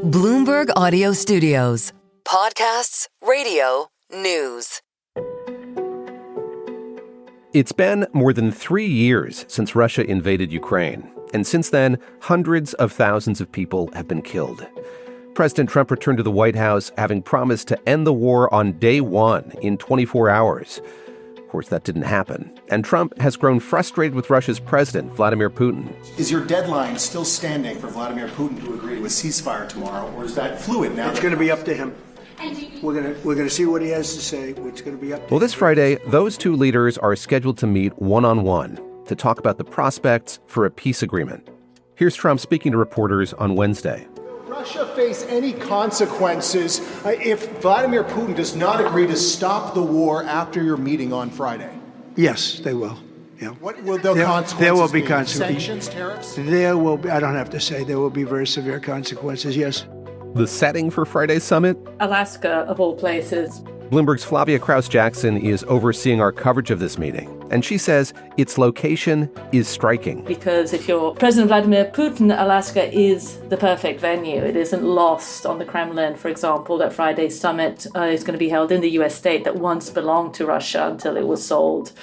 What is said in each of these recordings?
Bloomberg Audio Studios. Podcasts, radio, news. It's been more than 3 years since Russia invaded Ukraine, and since then, hundreds of thousands of people have been killed. President Trump returned to the White House having promised to end the war on day one in 24 hours. Of course, that didn't happen, and Trump has grown frustrated with Russia's president, Vladimir Putin. Is your deadline still standing for Vladimir Putin to agree to a ceasefire tomorrow, or is that fluid now? It's going to be up to him. We're going to see what he has to say. It's going to be up to him. Well, this Friday, those two leaders are scheduled to meet one-on-one to talk about the prospects for a peace agreement. Here's Trump speaking to reporters on Wednesday. Russia face any consequences if Vladimir Putin does not agree to stop the war after your meeting on Friday? Yes, they will. Yeah. What will the consequences There will be be? consequences. Sanctions, tariffs? There will be, I don't have to say, there will be very severe consequences, yes. The setting for Friday's summit? Alaska, of all places. Bloomberg's Flavia Krause-Jackson is overseeing our coverage of this meeting, and she says its location is striking. Because if you're President Vladimir Putin, Alaska is the perfect venue. It isn't lost on the Kremlin, for example, that Friday's summit is going to be held in the U.S. state that once belonged to Russia until it was sold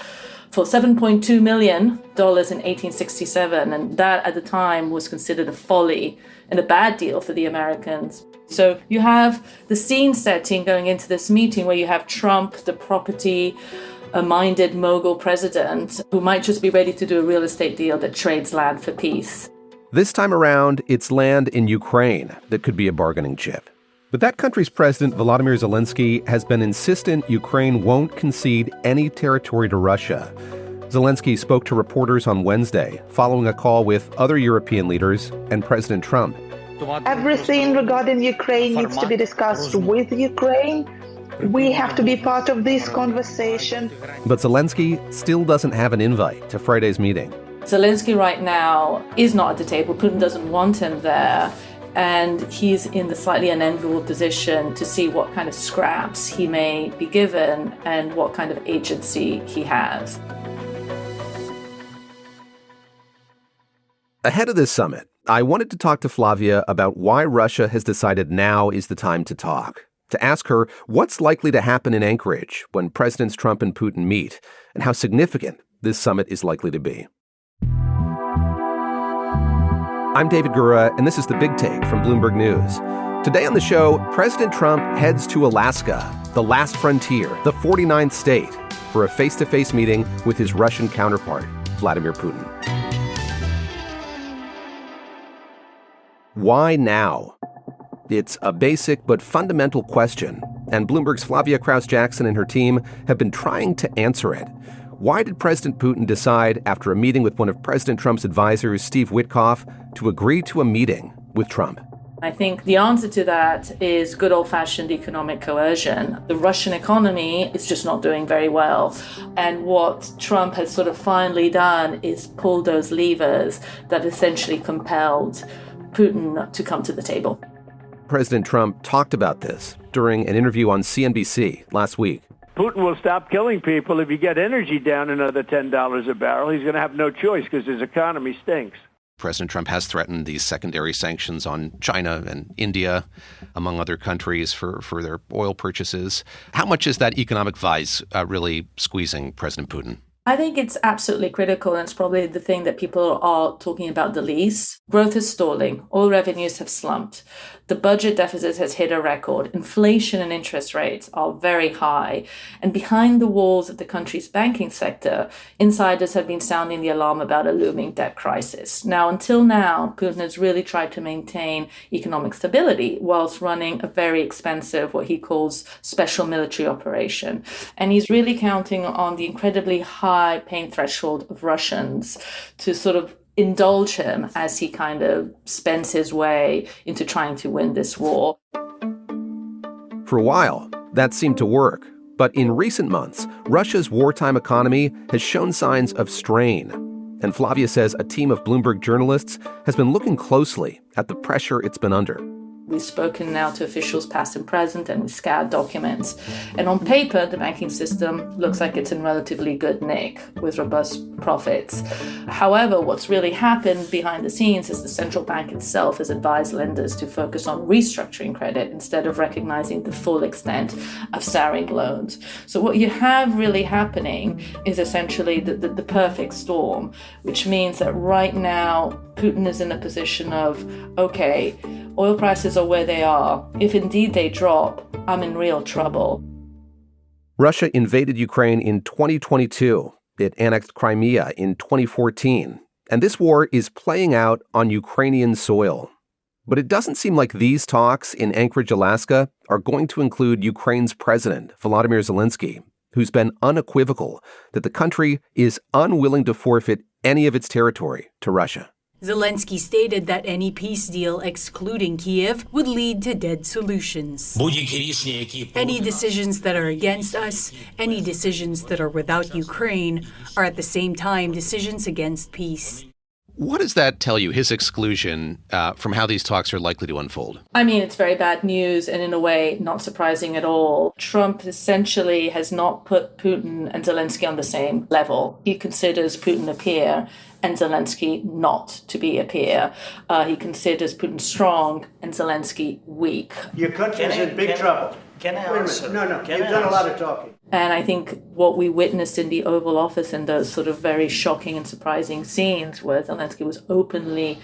for $7.2 million in 1867. And that at the time was considered a folly and a bad deal for the Americans. So you have the scene setting going into this meeting where you have Trump, the property-minded mogul president, who might just be ready to do a real estate deal that trades land for peace. This time around, it's land in Ukraine that could be a bargaining chip. But that country's president, Volodymyr Zelensky, has been insistent Ukraine won't concede any territory to Russia. Zelensky spoke to reporters on Wednesday, following a call with other European leaders and President Trump. Everything regarding Ukraine needs to be discussed with Ukraine. We have to be part of this conversation. But Zelensky still doesn't have an invite to Friday's meeting. Zelensky right now is not at the table. Putin doesn't want him there. And he's in the slightly unenviable position to see what kind of scraps he may be given and what kind of agency he has. Ahead of this summit, I wanted to talk to Flavia about why Russia has decided now is the time to talk, to ask her what's likely to happen in Anchorage when Presidents Trump and Putin meet, and how significant this summit is likely to be. I'm David Gura, and this is The Big Take from Bloomberg News. Today on the show, President Trump heads to Alaska, the last frontier, the 49th state, for a face-to-face meeting with his Russian counterpart, Vladimir Putin. Why now? It's a basic but fundamental question, and Bloomberg's Flavia Krause-Jackson and her team have been trying to answer it. Why did President Putin decide, after a meeting with one of President Trump's advisors, Steve Witkoff, to agree to a meeting with Trump? I think the answer to that is good old-fashioned economic coercion. The Russian economy is just not doing very well. And what Trump has sort of finally done is pull those levers that essentially compelled Putin to come to the table. President Trump talked about this during an interview on CNBC last week. Putin will stop killing people if you get energy down another $10 a barrel. He's going to have no choice because his economy stinks. President Trump has threatened these secondary sanctions on China and India, among other countries, for their oil purchases. How much is that economic vice really squeezing President Putin? I think it's absolutely critical, and it's probably the thing that people are talking about the least. Growth is stalling. Oil revenues have slumped. The budget deficit has hit a record. Inflation and interest rates are very high. And behind the walls of the country's banking sector, insiders have been sounding the alarm about a looming debt crisis. Now, until now, Putin has really tried to maintain economic stability whilst running a very expensive, what he calls special military operation. And he's really counting on the incredibly high pain threshold of Russians to sort of indulge him as he kind of spends his way into trying to win this war. For a while, that seemed to work. But in recent months, Russia's wartime economy has shown signs of strain. And Flavia says a team of Bloomberg journalists has been looking closely at the pressure it's been under. We've spoken now to officials past and present, and we've scoured documents. And on paper, the banking system looks like it's in relatively good nick with robust profits. However, what's really happened behind the scenes is the central bank itself has advised lenders to focus on restructuring credit instead of recognizing the full extent of souring loans. So what you have really happening is essentially the perfect storm, which means that right now Putin is in a position of, okay, oil prices are where they are. If indeed they drop, I'm in real trouble. Russia invaded Ukraine in 2022. It annexed Crimea in 2014. And this war is playing out on Ukrainian soil. But it doesn't seem like these talks in Anchorage, Alaska, are going to include Ukraine's president, Vladimir Zelensky, who's been unequivocal that the country is unwilling to forfeit any of its territory to Russia. Zelensky stated that any peace deal excluding Kiev would lead to dead solutions. Any decisions that are against us, any decisions that are without Ukraine, are at the same time decisions against peace. What does that tell you, his exclusion, from how these talks are likely to unfold? I mean, it's very bad news and in a way not surprising at all. Trump essentially has not put Putin and Zelensky on the same level. He considers Putin a peer and Zelensky not to be a peer. He considers Putin strong and Zelensky weak. Your country's in big trouble. Can I answer? No, you've done a lot of talking. And I think what we witnessed in the Oval Office in those sort of very shocking and surprising scenes where Zelensky was openly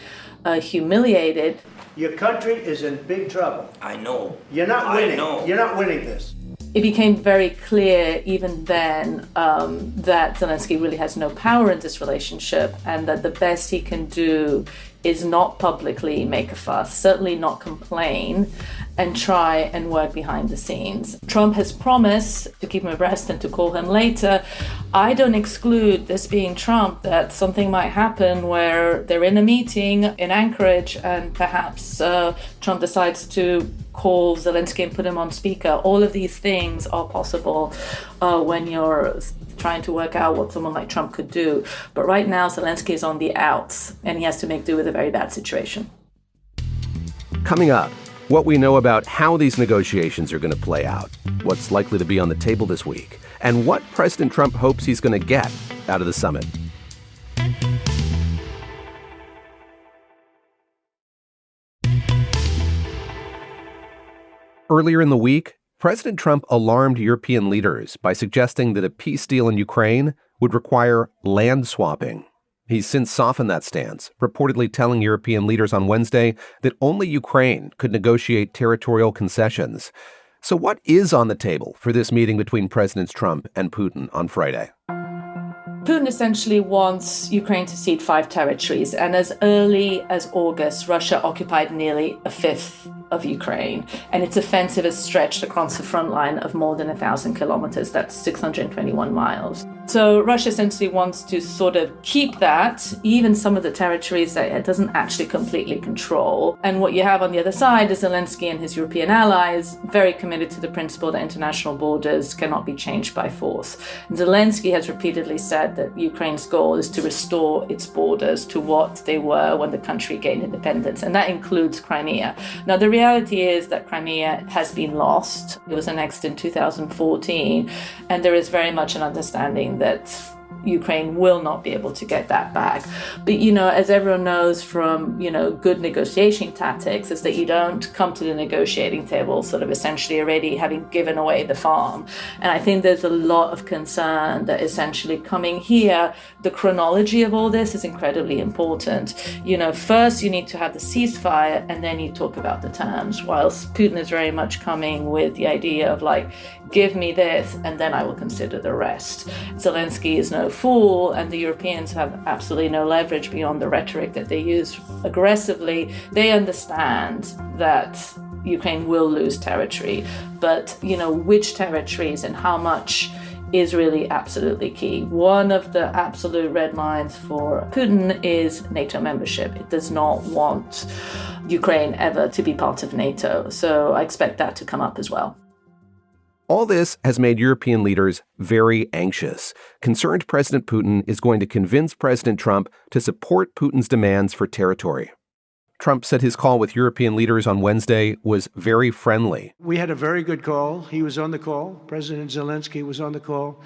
humiliated. Your country is in big trouble. I know. You're not winning. I know. You're not winning this. It became very clear even then that Zelensky really has no power in this relationship and that the best he can do is not publicly make a fuss, certainly not complain, and try and work behind the scenes. Trump has promised to keep him abreast and to call him later. I don't exclude, this being Trump, that something might happen where they're in a meeting in Anchorage and perhaps Trump decides to call Zelensky and put him on speaker. All of these things are possible when you're trying to work out what someone like Trump could do. But right now, Zelensky is on the outs, and he has to make do with a very bad situation. Coming up, what we know about how these negotiations are going to play out, what's likely to be on the table this week, and what President Trump hopes he's going to get out of the summit. Earlier in the week, President Trump alarmed European leaders by suggesting that a peace deal in Ukraine would require land swapping. He's since softened that stance, reportedly telling European leaders on Wednesday that only Ukraine could negotiate territorial concessions. So what is on the table for this meeting between Presidents Trump and Putin on Friday? Putin essentially wants Ukraine to cede 5 territories, and as early as August, Russia occupied nearly a fifth of Ukraine, and its offensive has stretched across the front line of more than 1,000 kilometers. That's 621 miles. So Russia essentially wants to sort of keep that, even some of the territories that it doesn't actually completely control. And what you have on the other side is Zelensky and his European allies very committed to the principle that international borders cannot be changed by force. And Zelensky has repeatedly said that Ukraine's goal is to restore its borders to what they were when the country gained independence, and that includes Crimea. Now, the reality is that Crimea has been lost. It was annexed in 2014, and there is very much an understanding that Ukraine will not be able to get that back. But, as everyone knows from, good negotiation tactics, is that you don't come to the negotiating table sort of essentially already having given away the farm. And I think there's a lot of concern that essentially coming here, the chronology of all this is incredibly important. First you need to have the ceasefire and then you talk about the terms, whilst Putin is very much coming with the idea of give me this and then I will consider the rest. Zelensky is no fool, and the Europeans have absolutely no leverage beyond the rhetoric that they use aggressively. They understand that Ukraine will lose territory, but which territories and how much is really absolutely key. One of the absolute red lines for Putin is NATO membership. It does not want Ukraine ever to be part of NATO, so I expect that to come up as well. All this has made European leaders very anxious, concerned President Putin is going to convince President Trump to support Putin's demands for territory. Trump said his call with European leaders on Wednesday was very friendly. We had a very good call. He was on the call. President Zelensky was on the call.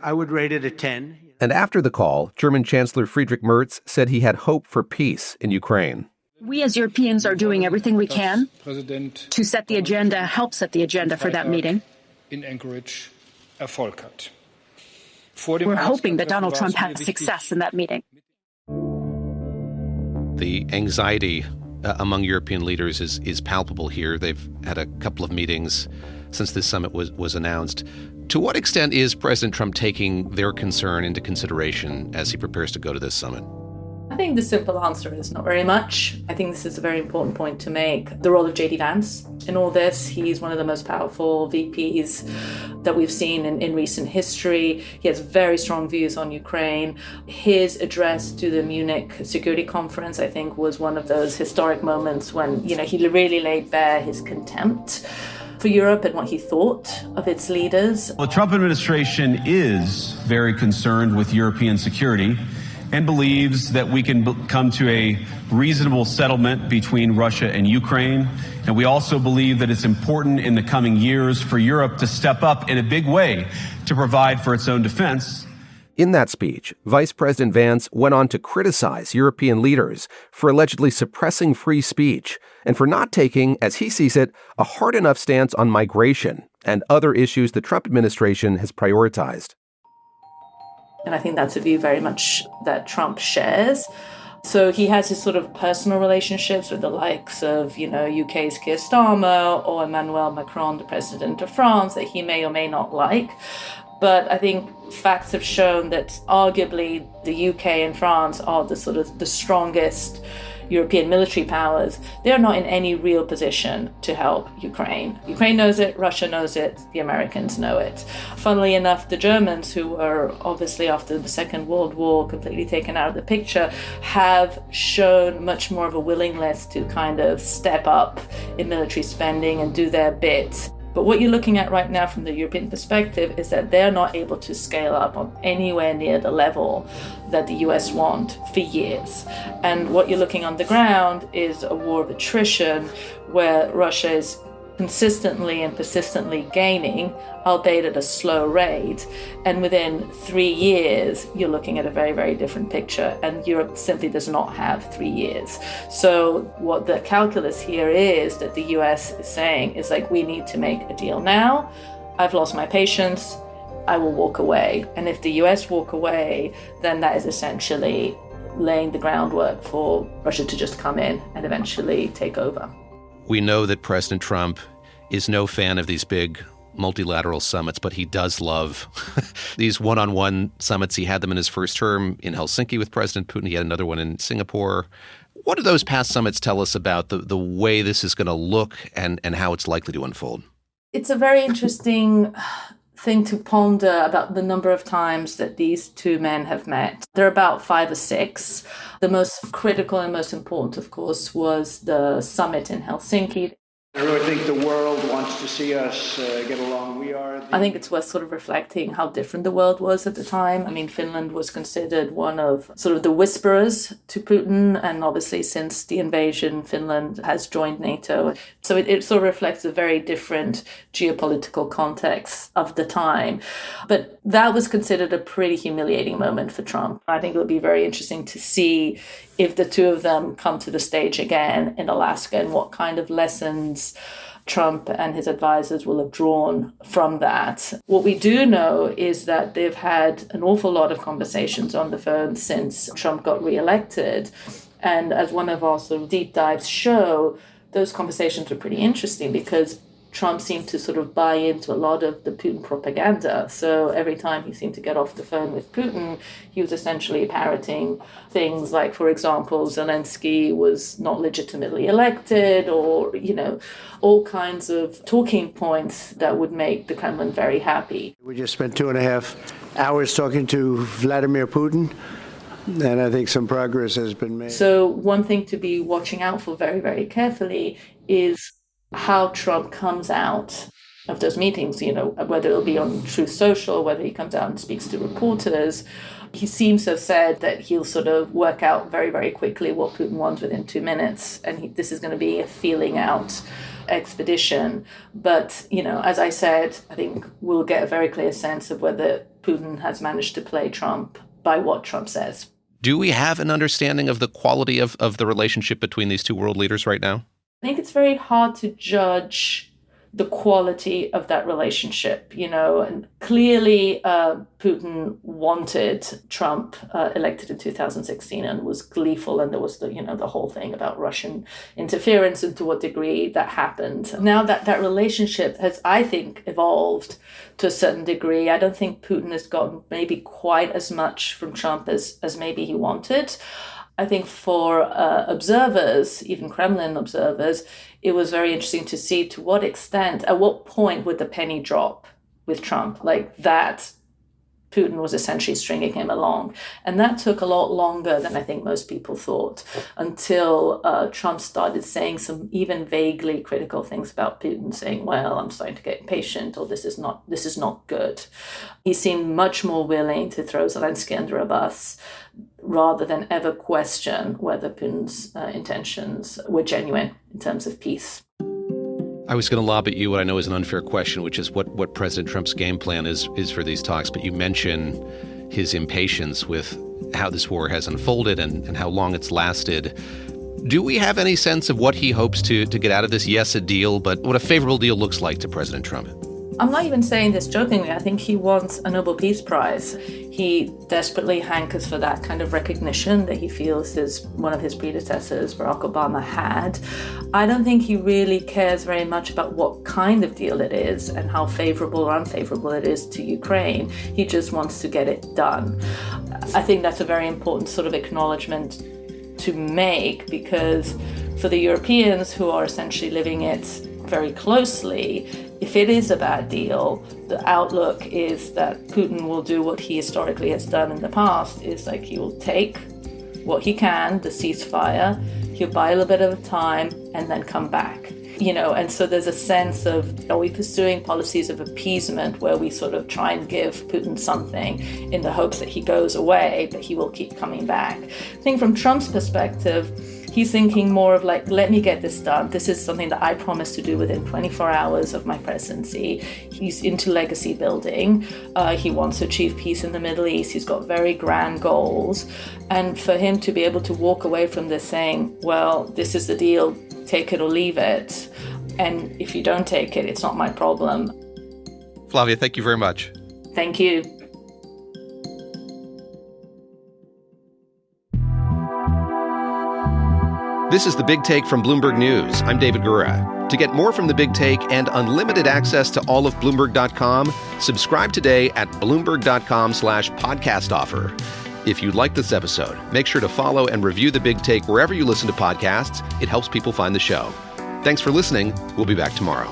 I would rate it a 10. And after the call, German Chancellor Friedrich Merz said he had hope for peace in Ukraine. We as Europeans are doing everything we can to set the agenda, help set the agenda for that meeting. In Anchorage Erfolg hat. We're hoping that Donald Trump has success in that meeting. The anxiety among European leaders is palpable here. They've had a couple of meetings since this summit was announced. To what extent is President Trump taking their concern into consideration as he prepares to go to this summit? I think the simple answer is not very much. I think this is a very important point to make. The role of J.D. Vance in all this, he's one of the most powerful VPs that we've seen in recent history. He has very strong views on Ukraine. His address to the Munich Security Conference, I think, was one of those historic moments when, he really laid bare his contempt for Europe and what he thought of its leaders. Well, the Trump administration is very concerned with European security and believes that we can come to a reasonable settlement between Russia and Ukraine. And we also believe that it's important in the coming years for Europe to step up in a big way to provide for its own defense. In that speech, Vice President Vance went on to criticize European leaders for allegedly suppressing free speech and for not taking, as he sees it, a hard enough stance on migration and other issues the Trump administration has prioritized. And I think that's a view very much that Trump shares. So he has his sort of personal relationships with the likes of, UK's Keir Starmer or Emmanuel Macron, the president of France, that he may or may not like. But I think facts have shown that arguably the UK and France are the strongest European military powers. They're not in any real position to help Ukraine. Ukraine knows it, Russia knows it, the Americans know it. Funnily enough, the Germans, who were obviously after the Second World War completely taken out of the picture, have shown much more of a willingness to kind of step up in military spending and do their bit. But what you're looking at right now from the European perspective is that they're not able to scale up on anywhere near the level that the US want for years. And what you're looking on the ground is a war of attrition where Russia is consistently and persistently gaining, albeit at a slow rate. And within 3 years, you're looking at a very, very different picture. And Europe simply does not have 3 years. So what the calculus here is that the US is saying is we need to make a deal now. I've lost my patience. I will walk away. And if the US walk away, then that is essentially laying the groundwork for Russia to just come in and eventually take over. We know that President Trump is no fan of these big multilateral summits, but he does love these one-on-one summits. He had them in his first term in Helsinki with President Putin. He had another one in Singapore. What do those past summits tell us about the way this is going to look and how it's likely to unfold? It's a very interesting thing to ponder about the number of times that these two men have met. There are about 5 or 6. The most critical and most important, of course, was the summit in Helsinki. I really think the world wants to see us get along. I think it's worth sort of reflecting how different the world was at the time. I mean, Finland was considered one of sort of the whisperers to Putin. And obviously, since the invasion, Finland has joined NATO. So it sort of reflects a very different geopolitical context of the time. But that was considered a pretty humiliating moment for Trump. I think it'll be very interesting to see if the two of them come to the stage again in Alaska and what kind of lessons Trump and his advisors will have drawn from that. What we do know is that they've had an awful lot of conversations on the phone since Trump got reelected. And as one of our sort of deep dives show, those conversations were pretty interesting because Trump seemed to sort of buy into a lot of the Putin propaganda. So every time he seemed to get off the phone with Putin, he was essentially parroting things like, for example, Zelensky was not legitimately elected or, all kinds of talking points that would make the Kremlin very happy. We just spent 2.5 hours talking to Vladimir Putin. And I think some progress has been made. So one thing to be watching out for very, very carefully is how Trump comes out of those meetings, whether it'll be on Truth Social, whether he comes out and speaks to reporters, He seems to have said that he'll sort of work out very, very quickly what Putin wants within 2 minutes. And this is going to be a feeling out expedition. But, as I said, I think we'll get a very clear sense of whether Putin has managed to play Trump by what Trump says. Do we have an understanding of the quality of the relationship between these two world leaders right now? I think it's very hard to judge the quality of that relationship, and clearly Putin wanted Trump elected in 2016 and was gleeful, and there was the whole thing about Russian interference and to what degree that happened. Now that relationship has, I think, evolved to a certain degree. I don't think Putin has gotten maybe quite as much from Trump as maybe he wanted. I think for observers, even Kremlin observers, it was very interesting to see to what extent, at what point would the penny drop with Trump, like that Putin was essentially stringing him along. And that took a lot longer than I think most people thought, until Trump started saying some even vaguely critical things about Putin, saying, well, I'm starting to get impatient, or this is not good. He seemed much more willing to throw Zelensky under a bus rather than ever question whether Putin's intentions were genuine in terms of peace. I was going to lob at you what I know is an unfair question, which is what President Trump's game plan is for these talks. But you mention his impatience with how this war has unfolded and how long it's lasted. Do we have any sense of what he hopes to get out of this? Yes, a deal, but what a favorable deal looks like to President Trump? I'm not even saying this jokingly. I think he wants a Nobel Peace Prize. He desperately hankers for that kind of recognition that he feels one of his predecessors, Barack Obama, had. I don't think he really cares very much about what kind of deal it is and how favorable or unfavorable it is to Ukraine. He just wants to get it done. I think that's a very important sort of acknowledgement to make, because for the Europeans who are essentially living it very closely, if it is a bad deal, the outlook is that Putin will do what he historically has done in the past, is like he will take what he can, the ceasefire, he'll buy a little bit of time and then come back. And so there's a sense of, are we pursuing policies of appeasement where we sort of try and give Putin something in the hopes that he goes away, but he will keep coming back? I think from Trump's perspective, he's thinking more of like, let me get this done. This is something that I promised to do within 24 hours of my presidency. He's into legacy building. He wants to achieve peace in the Middle East. He's got very grand goals. And for him to be able to walk away from this saying, well, this is the deal, take it or leave it. And if you don't take it, it's not my problem. Flavia, thank you very much. Thank you. This is The Big Take from Bloomberg News. I'm David Gura. To get more from The Big Take and unlimited access to all of Bloomberg.com, subscribe today at Bloomberg.com/podcast offer. If you like this episode, make sure to follow and review The Big Take wherever you listen to podcasts. It helps people find the show. Thanks for listening. We'll be back tomorrow.